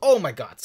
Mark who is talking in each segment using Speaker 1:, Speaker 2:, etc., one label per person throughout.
Speaker 1: Oh my god.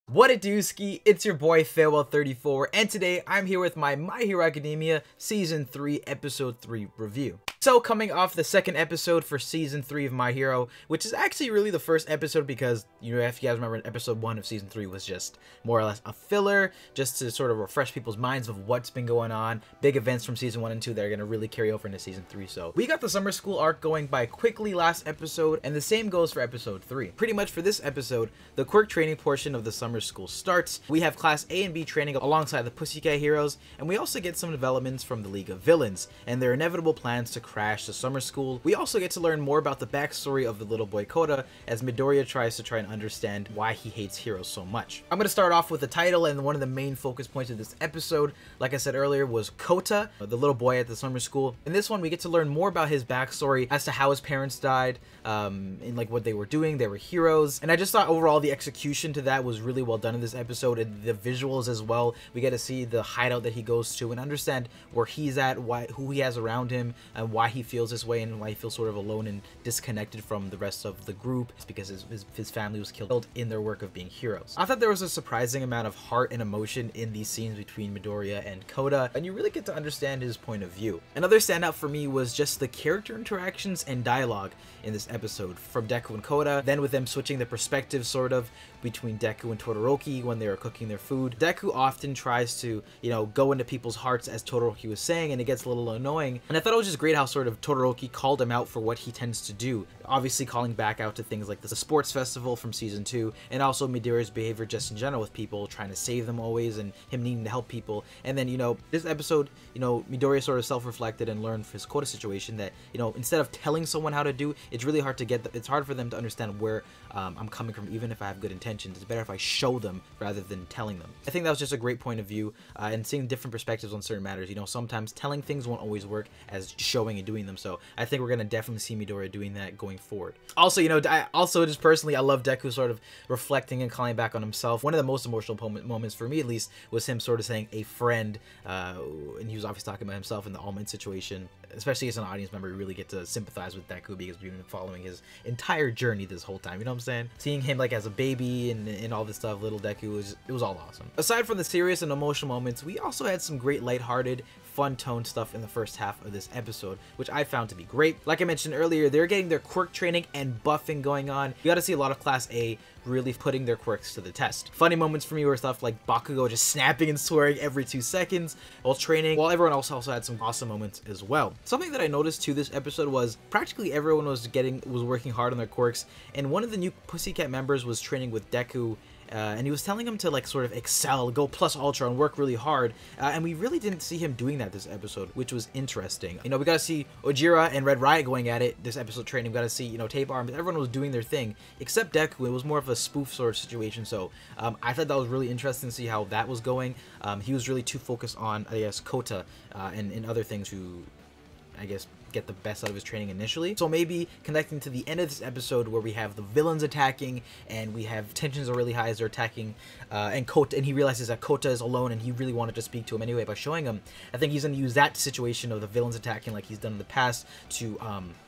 Speaker 1: What it do, ski? It's your boy Farewell34, and today I'm here with my My Hero Academia Season 3 Episode 3 review. So, coming off the second episode for Season 3 of My Hero, which is actually really the first episode because, you know, if you guys remember, Episode 1 of Season 3 was just more or less a filler, just to sort of refresh people's minds of what's been going on, big events from Season 1 and 2 that are going to really carry over into Season 3. So, we got the summer school arc going by quickly last episode, and the same goes for Episode 3. Pretty much for this episode, the quirk training portion of the summer school starts. We have Class A and B training alongside the Pussycat Heroes, and we also get some developments from the League of Villains, and their inevitable plans to crash the summer school. We also get to learn more about the backstory of the little boy Kota, as Midoriya tries to try and understand why he hates heroes so much. I'm going to start off with the title, and one of the main focus points of this episode, like I said earlier, was Kota, the little boy at the summer school. In this one, we get to learn more about his backstory as to how his parents died, and like what they were doing. They were heroes, and I just thought overall the execution to that was really well done in this episode, and the visuals as well. We get to see the hideout that he goes to and understand where he's at, who he has around him, and why he feels this way, and why he feels sort of alone and disconnected from the rest of the group. It's because his family was killed in their work of being heroes. I thought there was a surprising amount of heart and emotion in these scenes between Midoriya and Kota, and you really get to understand his point of view. Another standout for me was just the character interactions and dialogue in this episode from Deku and Kota, then with them switching the perspective sort of between Deku and Todoroki when they were cooking their food. Deku often tries to, you know, go into people's hearts, as Todoroki was saying, and it gets a little annoying. And I thought it was just great how sort of Todoroki called him out for what he tends to do, obviously calling back out to things like the sports festival from Season 2, and also Midoriya's behavior just in general with people, trying to save them always, and him needing to help people. And then, you know, this episode, you know, Midoriya sort of self-reflected and learned from his Kota situation that, you know, instead of telling someone how to do, it's really hard to get, it's hard for them to understand where I'm coming from, even if I have good intentions. It's better if I show them rather than telling them. I think that was just a great point of view, and seeing different perspectives on certain matters. You know, sometimes telling things won't always work as showing and doing them. So I think we're gonna definitely see Midoriya doing that going forward. Also, you know, just personally, I love Deku sort of reflecting and calling back on himself. One of the most emotional moments for me, at least, was him sort of saying a friend, and he was obviously talking about himself in the Almond situation. Especially as an audience member, you really get to sympathize with Deku because we've been following his entire journey this whole time. You know what I'm saying? Seeing him like as a baby and all this stuff, little Deku, it was all awesome. Aside from the serious and emotional moments, we also had some great lighthearted, fun-toned stuff in the first half of this episode, which I found to be great. Like I mentioned earlier, they're getting their quirk training and buffing going on. You got to see a lot of Class A really putting their quirks to the test. Funny moments for me were stuff like Bakugo just snapping and swearing every 2 seconds while training, while everyone else also had some awesome moments as well. Something that I noticed to this episode was practically everyone was working hard on their quirks, and one of the new Pussycat members was training with Deku, and he was telling him to like sort of excel, go plus ultra, and work really hard, and we really didn't see him doing that this episode, which was interesting. You know, we got to see Ojira and Red Riot going at it this episode training. We got to see, you know, Tape Arms, everyone was doing their thing except Deku. It was more of a spoof sort of situation, so I thought that was really interesting to see how that was going. He was really too focused on, I guess, Kota and other things to, I guess, get the best out of his training initially. So maybe connecting to the end of this episode where we have the villains attacking and we have tensions are really high as they're attacking, and he realizes that Kota is alone and he really wanted to speak to him anyway by showing him. I think he's going to use that situation of the villains attacking like he's done in the past to,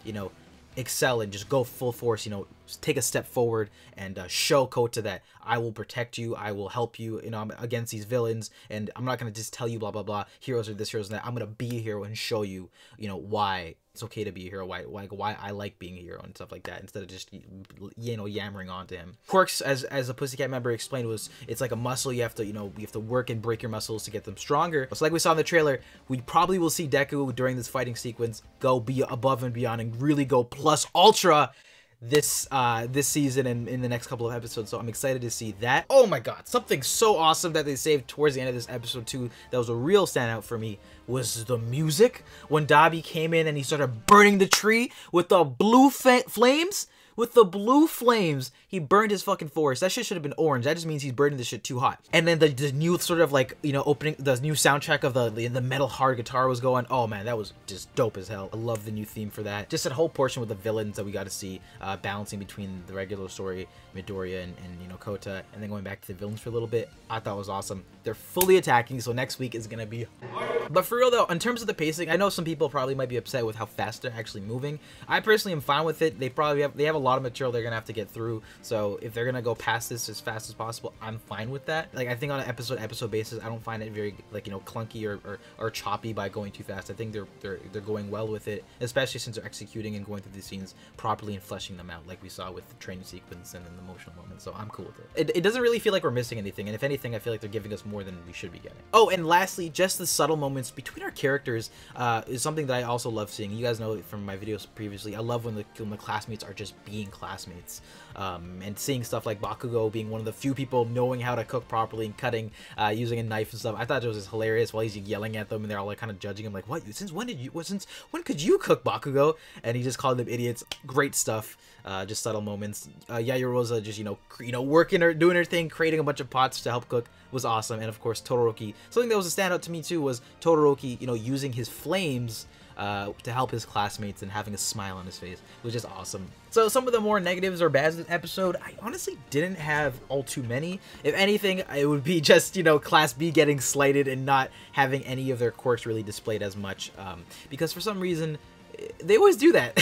Speaker 1: you know, excel and just go full force, you know, take a step forward and show Kota that I will protect you, I will help you, you know, I'm against these villains, and I'm not going to just tell you blah blah blah, heroes are this, heroes that. I'm going to be a hero and show you, you know, why it's okay to be a hero, why I like being a hero and stuff like that, instead of just, you know, yammering onto him. Quirks, as a Pussycat member explained, was it's like a muscle. You have to, you know, you have to work and break your muscles to get them stronger. So like we saw in the trailer, we probably will see Deku during this fighting sequence go be above and beyond and really go plus ultra this season and in the next couple of episodes, so I'm excited to see that. Oh my god, something so awesome that they saved towards the end of this episode too, that was a real standout for me, was the music. When Dabi came in and he started burning the tree with the blue flames, with the blue flames, he burned his fucking forest. That shit should have been orange. That just means he's burning this shit too hot. And then the new sort of like, you know, opening, the new soundtrack of the metal hard guitar was going. Oh man, that was just dope as hell. I love the new theme for that. Just that whole portion with the villains that we got to see, balancing between the regular story, Midoriya and you know, Kota, and then going back to the villains for a little bit. I thought was awesome. They're fully attacking, so next week is gonna be. But for real though, in terms of the pacing, I know some people probably might be upset with how fast they're actually moving. I personally am fine with it. They have a lot of material they're gonna have to get through. So if they're gonna go past this as fast as possible, I'm fine with that. Like, I think on an episode basis, I don't find it very, like, you know, clunky or choppy by going too fast. I think they're going well with it, especially since they're executing and going through these scenes properly and fleshing them out, like we saw with the training sequence and then the emotional moments. So I'm cool with it. It doesn't really feel like we're missing anything, and if anything, I feel like they're giving us more than we should be getting. Oh, and lastly, just the subtle moments between our characters is something that I also love seeing. You guys know from my videos previously, I love when the classmates are just being classmates, and seeing stuff like Bakugo being one of the few people knowing how to cook properly and cutting using a knife and stuff. I thought it was just hilarious while he's yelling at them and they're all like kind of judging him, like, what, since when could you cook, Bakugo? And he just called them idiots. Great stuff. Just subtle moments. Yaoyorosa just, you know, working or doing her thing, creating a bunch of pots to help cook was awesome. And of course, Todoroki. Something that was a standout to me too was Todoroki, you know, using his flames to help his classmates and having a smile on his face, which is awesome. So some of the more negatives or bads of the episode, I honestly didn't have all too many. If anything, it would be just, you know, Class B getting slighted and not having any of their quirks really displayed as much, because for some reason they always do that.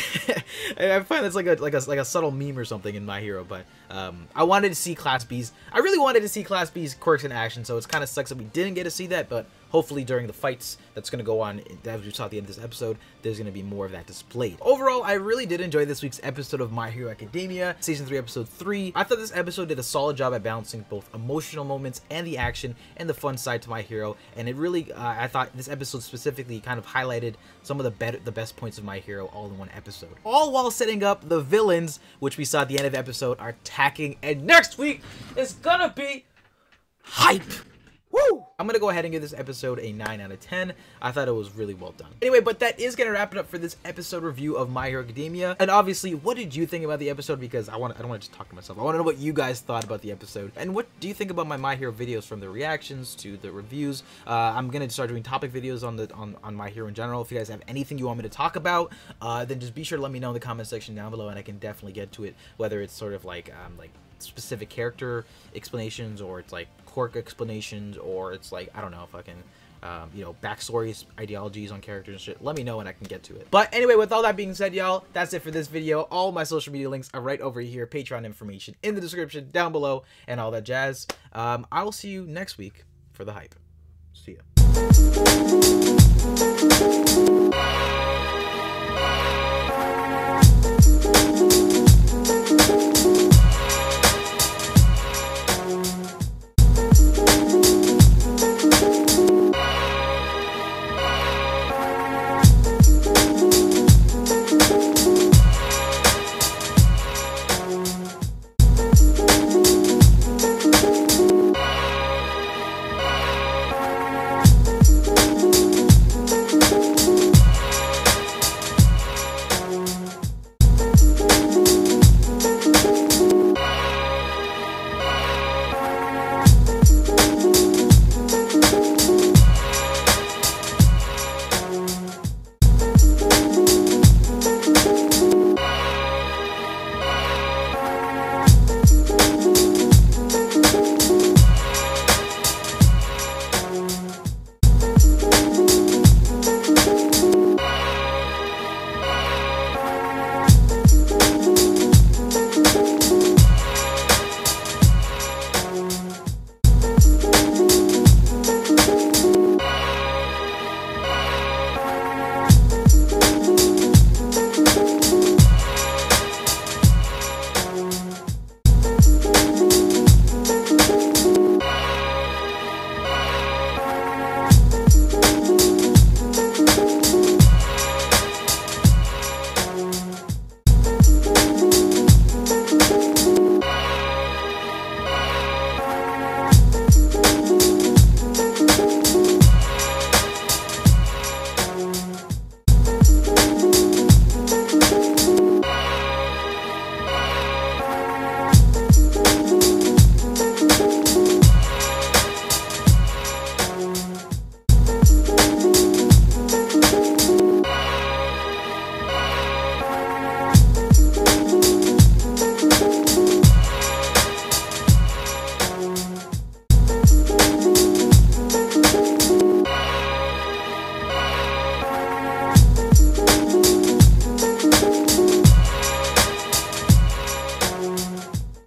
Speaker 1: I find that's like a subtle meme or something in My Hero, but I wanted to see Class B's. I really wanted to see Class B's quirks in action, so it's kind of sucks that we didn't get to see that, but hopefully during the fights that's going to go on, as we saw at the end of this episode, there's going to be more of that displayed. Overall, I really did enjoy this week's episode of My Hero Academia, Season 3, Episode 3. I thought this episode did a solid job at balancing both emotional moments and the action and the fun side to My Hero, and it really, I thought this episode specifically kind of highlighted some of the best points of My Hero all in one episode. All while setting up the villains, which we saw at the end of the episode, are attacking, and next week is gonna be hype! Woo! I'm gonna go ahead and give this episode a 9 out of 10. I thought it was really well done. Anyway, but that is gonna wrap it up for this episode review of My Hero Academia. And obviously, what did you think about the episode? Because I don't want to just talk to myself. I want to know what you guys thought about the episode. And what do you think about My Hero videos, from the reactions to the reviews? I'm gonna start doing topic videos on My Hero in general. If you guys have anything you want me to talk about, then just be sure to let me know in the comment section down below, and I can definitely get to it. Whether it's sort of like specific character explanations, or it's like quirk explanations, or it's like, I don't know, fucking you know, backstories, ideologies on characters and shit. Let me know and I can get to it. But anyway, with all that being said, y'all, that's it for this video. All my social media links are right over here, Patreon information in the description down below, and all that jazz. I will see you next week for the hype. See ya.